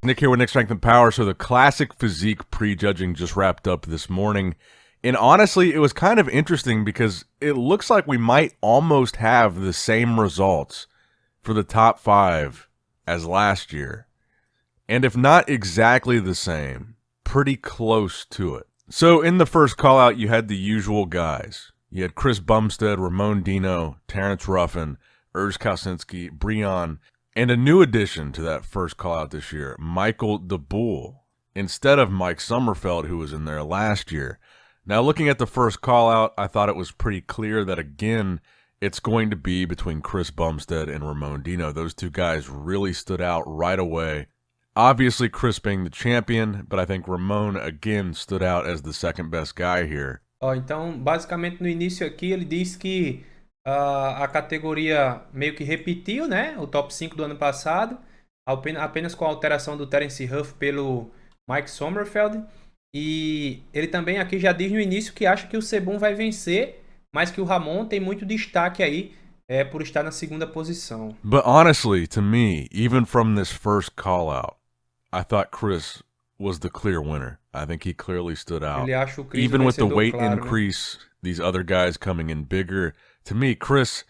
Nick here with Nick Strength and Power. So the classic physique prejudging just wrapped up this morning. And honestly, it was kind of interesting because it looks like we might almost have the same results for the top 5 as last year. And if not exactly the same, pretty close to it. So in the first call out, you had the usual guys. You had Chris Bumstead, Ramon Dino, Terrence Ruffin, Urs Kausinski, Breon, and a new addition to that first call out this year, Michael DeBull, instead of Mike Sommerfeld, who was in there last year. Now, looking at the first call out, I thought it was pretty clear that, again, it's going to be between Chris Bumstead and Ramon Dino. Those two guys really stood out right away. Obviously, Chris being the champion, but I think Ramon, again, stood out as the second best guy here. Então, basicamente, no início aqui, ele diz que a categoria meio que repetiu, né? O top 5 do ano passado, apenas com a alteração do Terence Huff pelo Mike Sommerfeld. E ele também aqui já diz no início que acha que o Sebum vai vencer, mas que o Ramon tem muito destaque aí por estar na segunda posição. But honestly, to me, even from this first call out, I thought Chris was the clear winner. I think he clearly stood out. Ele acha o Chris Even with the vencedor, weight claro, increase, these other guys coming in bigger. To me, Chris,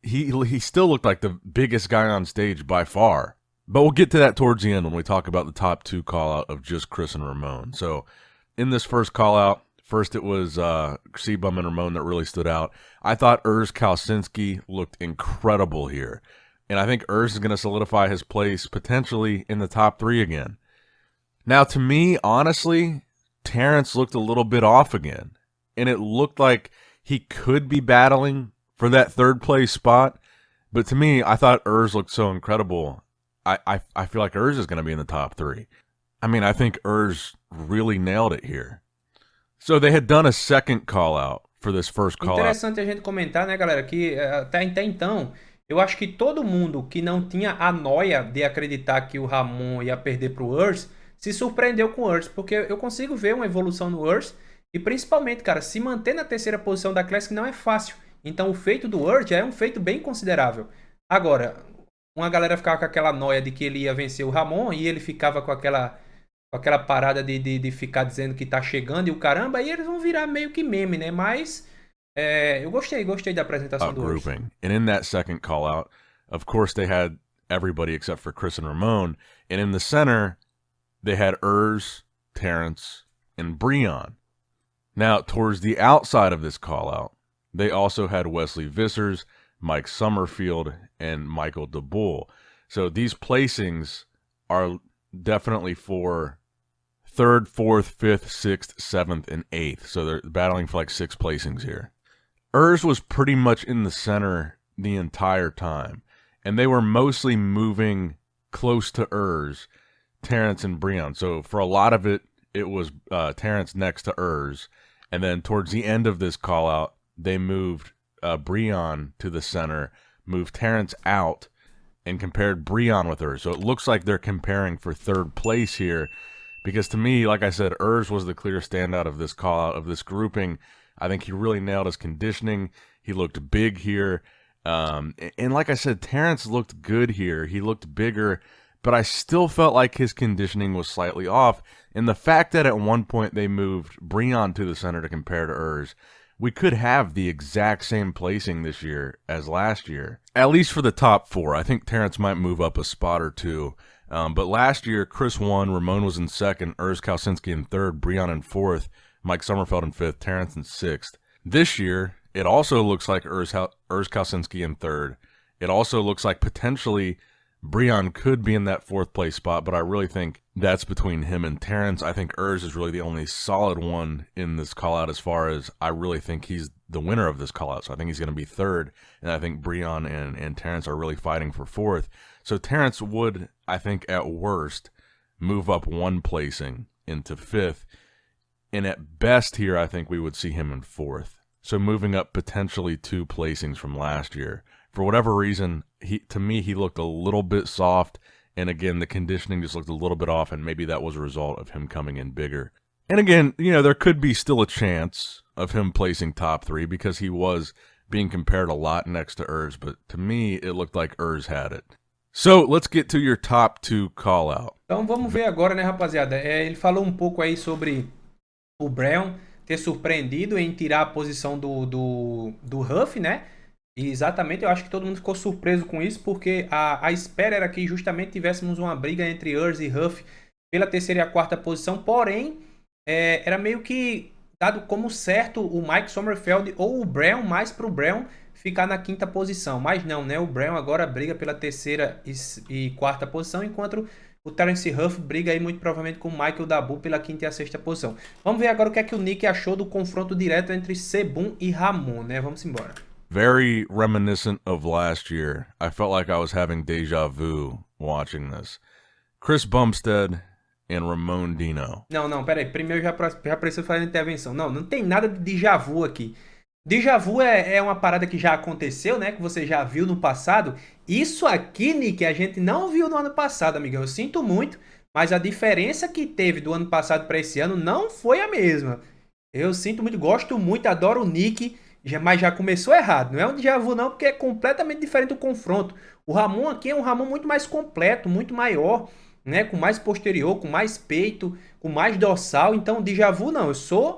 he still looked like the biggest guy on stage by far. But we'll get to that towards the end when we talk about the top 2 call out of just Chris and Ramon. So in this first call out, first it was C-Bum and Ramon that really stood out. I thought Urs Kausinski looked incredible here. And I think Urs is going to solidify his place potentially in the top 3 again. Now, to me, honestly, Terrence looked a little bit off again. And it looked like he could be battling for that third place spot. But to me, I thought Urs looked so incredible. I feel like Urs is going to be in the top 3. I mean, I think Urs really nailed it here. So they had done a second call out for this first call out. Interessante a gente comentar, né, galera, que até então, eu acho que todo mundo que não tinha a noia de acreditar que o Ramon ia perder pro Urs, se surpreendeu com o Urs, porque eu consigo ver uma evolução no Urs, e principalmente, cara, se manter na terceira posição da Classic não é fácil. Então o feito do Urs já é um feito bem considerável. Agora, uma galera ficava com aquela noia de que ele ia vencer o Ramon, e ele ficava com aquela parada de ficar dizendo que tá chegando e o caramba, aí eles vão virar meio que meme, né? Mas eu gostei da apresentação do Urs. Grouping. And in that second call out, of course they had everybody except for Chris and Ramon. And in the center, they had Urs, Terrence, and Breon. Now, towards the outside of this call out, they also had Wesley Vissers, Mike Summerfield, and Michael DeBull. So these placings are definitely for 3rd, 4th, 5th, 6th, 7th, and 8th. So they're battling for like 6 placings here. Urs was pretty much in the center the entire time. And they were mostly moving close to Urs, Terrence, and Breon. So for a lot of it, it was Terrence next to Urs. And then towards the end of this call out, they moved Breon to the center, moved Terrence out, and compared Breon with Urs. So it looks like they're comparing for 3rd place here. Because to me, like I said, Urs was the clear standout of this call out, of this grouping. I think he really nailed his conditioning. He looked big here. And like I said, Terrence looked good here. He looked bigger. But I still felt like his conditioning was slightly off. And the fact that at one point they moved Breon to the center to compare to Urs, we could have the exact same placing this year as last year, at least for the top 4. I think Terrence might move up a spot or 2. But last year, Chris won, Ramon was in 2nd, Urs Kausinski in 3rd, Breon in 4th, Mike Sommerfeld in 5th, Terrence in 6th. This year, it also looks like Urs Kausinski in 3rd. It also looks like potentially Breon could be in that 4th place spot, but I really think that's between him and Terrence. I think Urs is really the only solid one in this call-out as far as I really think he's the winner of this call-out. So I think he's going to be 3rd, and I think Breon and Terrence are really fighting for 4th. So Terrence would, I think, at worst, move up 1 placing into 5th, and at best here, I think we would see him in 4th. So moving up potentially 2 placings from last year. For whatever reason, to me, he looked a little bit soft. And again, the conditioning just looked a little bit off. And maybe that was a result of him coming in bigger. And again, you know, there could be still a chance of him placing top 3 because he was being compared a lot next to Urs. But to me, it looked like Urs had it. So let's get to your top 2 call out. Então vamos ver agora, né, rapaziada? Ele falou um pouco aí sobre o Brown ter surpreendido em tirar a posição do Huff, né? E exatamente, eu acho que todo mundo ficou surpreso com isso, porque a espera era que justamente tivéssemos uma briga entre Urs e Huff pela terceira e a quarta posição, porém, era meio que dado como certo o Mike Sommerfeld ou o Brown, mais pro Brown ficar na quinta posição. Mas não, né? O Brown agora briga pela terceira e quarta posição, enquanto o Terence Huff briga aí muito provavelmente com o Michael Dabu pela quinta e a sexta posição. Vamos ver agora o que é que o Nick achou do confronto direto entre Sebum e Ramon, né? Vamos embora. Very reminiscent of last year. I felt like I was having deja vu watching this. Chris Bumstead and Ramon Dino. Não, peraí. Primeiro já preciso fazer a intervenção. Não tem nada de déjà vu aqui. Déjà vu é uma parada que já aconteceu, né? Que você já viu no passado. Isso aqui, Nick, a gente não viu no ano passado, amigão. Eu sinto muito, mas a diferença que teve do ano passado para esse ano não foi a mesma. Eu sinto muito, gosto muito, adoro o Nick, mas já começou errado. Não é um déjà vu, não, porque é completamente diferente do confronto. O Ramon aqui é um Ramon muito mais completo, muito maior, né? Com mais posterior, com mais peito, com mais dorsal. Então, déjà vu, não.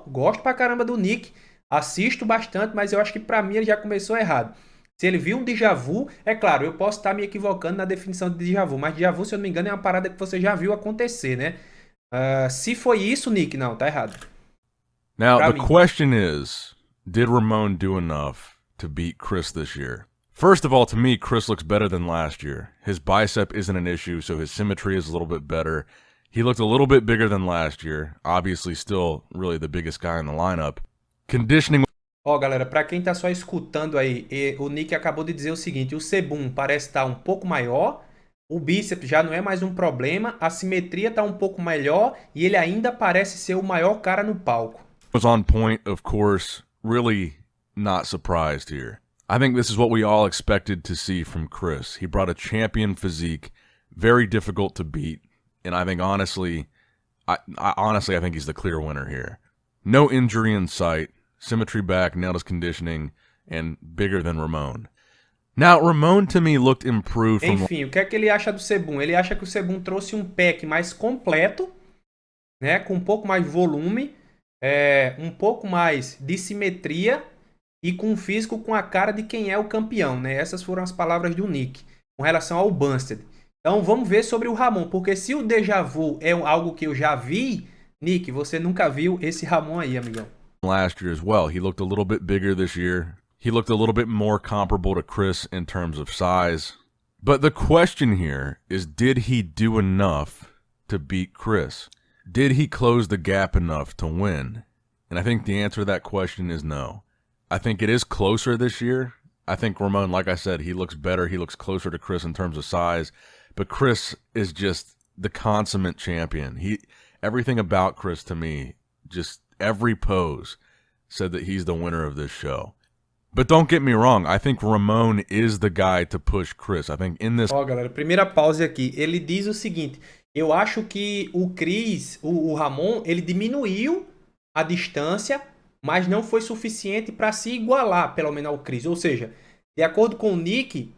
Gosto pra caramba do Nick. Assisto bastante, mas eu acho que pra mim ele já começou errado. Se ele viu um déjà vu, é claro, eu posso estar me equivocando na definição de déjà vu, mas déjà vu, se eu não me engano, é uma parada que você já viu acontecer, né? Se foi isso, Nick, não, tá errado. Now, Pra the mim. question is, did Ramon do enough to beat Chris this year? First of all, to me, Chris looks better than last year. His bicep isn't an issue, so his symmetry is a little bit better. He looked a little bit bigger than last year. Obviously, still really the biggest guy in the lineup. Conditioning. Ó, galera, pra quem tá só escutando aí, o Nick acabou de dizer o seguinte: o Sebum parece estar um pouco maior, o bíceps já não é mais um problema, a simetria tá um pouco melhor e ele ainda parece ser o maior cara no palco. Was on point, of course. Really not surprised here. I think this is what we all expected to see from Chris. He brought a champion physique, very difficult to beat, and I think honestly, I think he's the clear winner here. No injury in sight, symmetry back, nailed his conditioning, and bigger than Ramon. Now, Ramon to me looked improved from. Enfim, o que é que ele acha do Sebum? Ele acha que o Sebum trouxe um pack mais completo, né, com um pouco mais de volume, um pouco mais de simetria e com um físico com a cara de quem é o campeão, né? Essas foram as palavras do Nick com relação ao Bumstead. Então vamos ver sobre o Ramon, porque se o déjà vu é algo que eu já vi, Nick, você nunca viu esse Ramon aí, amigão. Last year as well. He looked a little bit bigger this year. He looked a little bit more comparable to Chris in terms of size. But the question here is, did he do enough to beat Chris? Did he close the gap enough to win? And I think the answer to that question is no. I think it is closer this year. I think Ramon, like I said, he looks better. He looks closer to Chris in terms of size. But Chris is just the consummate champion. Everything about Chris to me, just every pose said that he's the winner of this show. But don't get me wrong, I think Ramon is the guy to push Chris. I think in this. Ó, galera, primeira pausa aqui. Ele diz o seguinte: eu acho que o Chris, o Ramon, ele diminuiu a distância, mas não foi suficiente para se igualar, pelo menos ao Chris. Ou seja, de acordo com o Nick,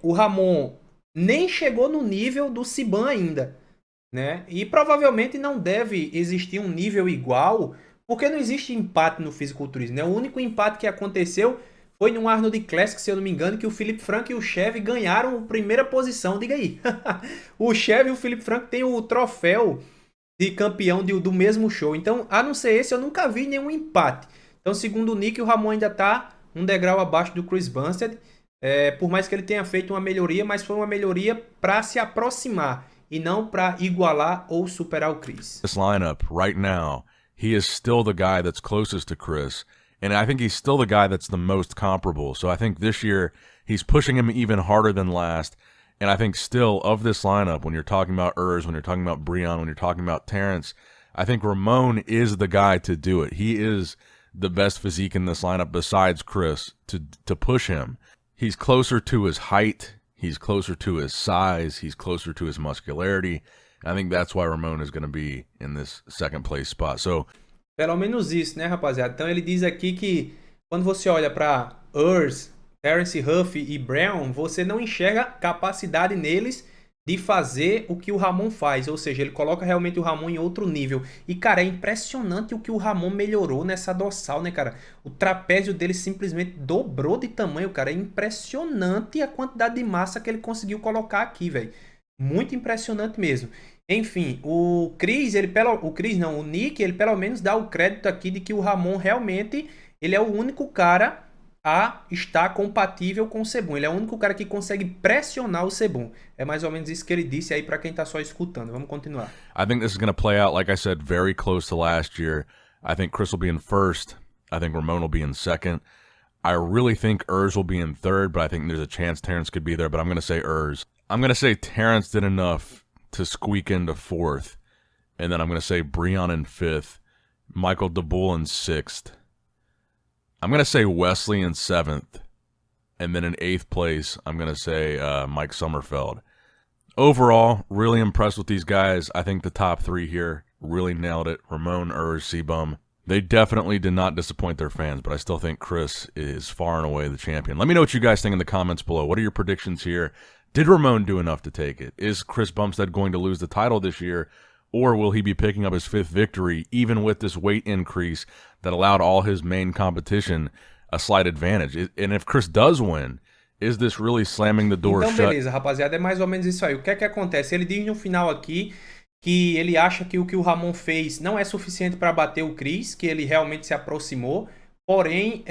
o Ramon nem chegou no nível do Sebum ainda, né? E provavelmente não deve existir um nível igual, porque não existe empate no fisiculturismo, né? O único empate que aconteceu foi no Arnold Classic, se eu não me engano, que o Felipe Franco e o Chev ganharam a primeira posição. Diga aí. O Chev e o Felipe Franco têm o troféu de campeão do mesmo show. Então, a não ser esse, eu nunca vi nenhum empate. Então, segundo o Nick, o Ramon ainda está um degrau abaixo do Chris Bumstead. Por mais que ele tenha feito uma melhoria, mas foi uma melhoria para se aproximar e não para igualar ou superar o Chris. This lineup right now, he is still the guy that's closest to Chris. And I think he's still the guy that's the most comparable. So I think this year he's pushing him even harder than last. And I think still of this lineup, when you're talking about Urs, when you're talking about Breon, when you're talking about Terrence, I think Ramon is the guy to do it. He is the best physique in this lineup besides Chris to push him. He's closer to his height. He's closer to his size. He's closer to his muscularity. I think that's why Ramon is going to be in this second place spot. So, pelo menos isso, né, rapaziada? Então ele diz aqui que quando você olha para Urs, Terence Huff e Brown, você não enxerga capacidade neles de fazer o que o Ramon faz, ou seja, ele coloca realmente o Ramon em outro nível. E, cara, é impressionante o que o Ramon melhorou nessa dorsal, né, cara? O trapézio dele simplesmente dobrou de tamanho, cara. É impressionante a quantidade de massa que ele conseguiu colocar aqui, velho. Muito impressionante mesmo. Enfim, o Chris, o Nick, ele pelo menos dá o crédito aqui de que o Ramon realmente, ele é o único cara a estar compatível com o Sebum. Ele é o único cara que consegue pressionar o Sebum. É mais ou menos isso que ele disse aí para quem tá só escutando. Vamos continuar. I think this is going to play out, like I said, very close to last year. I think Chris will be in first. I think Ramon will be in second. I really think Urs will be in third, but I think there's a chance Terrence could be there, but I'm going to say Urs. I'm going to say Terrence did enough to squeak into fourth, and then I'm going to say Breon in fifth, Michael DeBull in sixth. I'm going to say Wesley in seventh, and then in eighth place, I'm going to say Mike Sommerfeld. Overall, really impressed with these guys. I think the top three here really nailed it. Ramon, Urs, Seabum. They definitely did not disappoint their fans, but I still think Chris is far and away the champion. Let me know what you guys think in the comments below. What are your predictions here? Did Ramon do enough to take it? Is Chris Bumstead going to lose the title this year? Or will he be picking up his fifth victory, even with this weight increase that allowed all his main competition a slight advantage? And if Chris does win, is this really slamming the door Então, shut? beleza, rapaziada, é mais ou menos isso aí. O que é que acontece? Ele diz no final aqui que ele acha que o Ramon fez não é suficiente para bater o Chris, que ele realmente se aproximou, porém,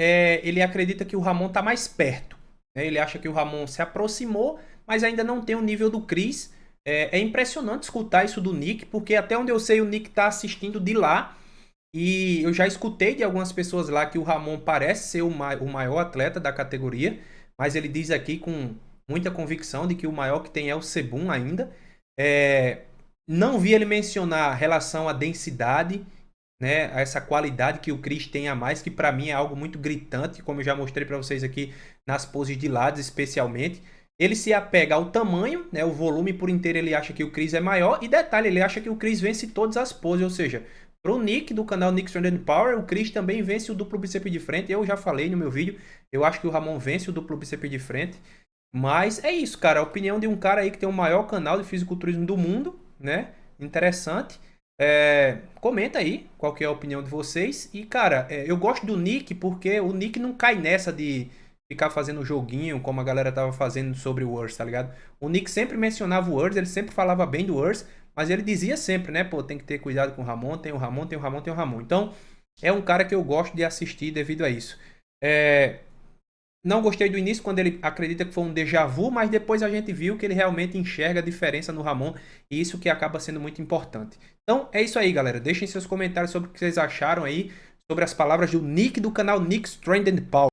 ele acredita que o Ramon está mais perto. Né? Ele acha que o Ramon se aproximou, mas ainda não tem o nível do Chris. É impressionante escutar isso do Nick, porque até onde eu sei o Nick está assistindo de lá, e eu já escutei de algumas pessoas lá que o Ramon parece ser o maior atleta da categoria, mas ele diz aqui com muita convicção de que o maior que tem é o Sebum ainda. Não vi ele mencionar relação à densidade, né, a essa qualidade que o Chris tem a mais, que para mim é algo muito gritante, como eu já mostrei para vocês aqui nas poses de lados especialmente. Ele se apega ao tamanho, né, o volume por inteiro ele acha que o Chris é maior, e detalhe, ele acha que o Chris vence todas as poses, ou seja, pro Nick do canal Nick Strength and Power, o Chris também vence o duplo bíceps de frente. Eu já falei no meu vídeo, eu acho que o Ramon vence o duplo bíceps de frente. Mas é isso, cara, a opinião de um cara aí que tem o maior canal de fisiculturismo do mundo, né? Interessante. Comenta aí qual que é a opinião de vocês. E, cara, eu gosto do Nick porque o Nick não cai nessa de ficar fazendo joguinho como a galera tava fazendo sobre o Urs, tá ligado? O Nick sempre mencionava o Urs, ele sempre falava bem do Urs, mas ele dizia sempre, né? Pô, tem que ter cuidado com o Ramon, tem o Ramon, tem o Ramon, tem o Ramon. Então, é um cara que eu gosto de assistir devido a isso. Não gostei do início quando ele acredita que foi um déjà vu, mas depois a gente viu que ele realmente enxerga a diferença no Ramon, e isso que acaba sendo muito importante. Então é isso aí, galera. Deixem seus comentários sobre o que vocês acharam aí, sobre as palavras do Nick do canal Nick Strength and Power.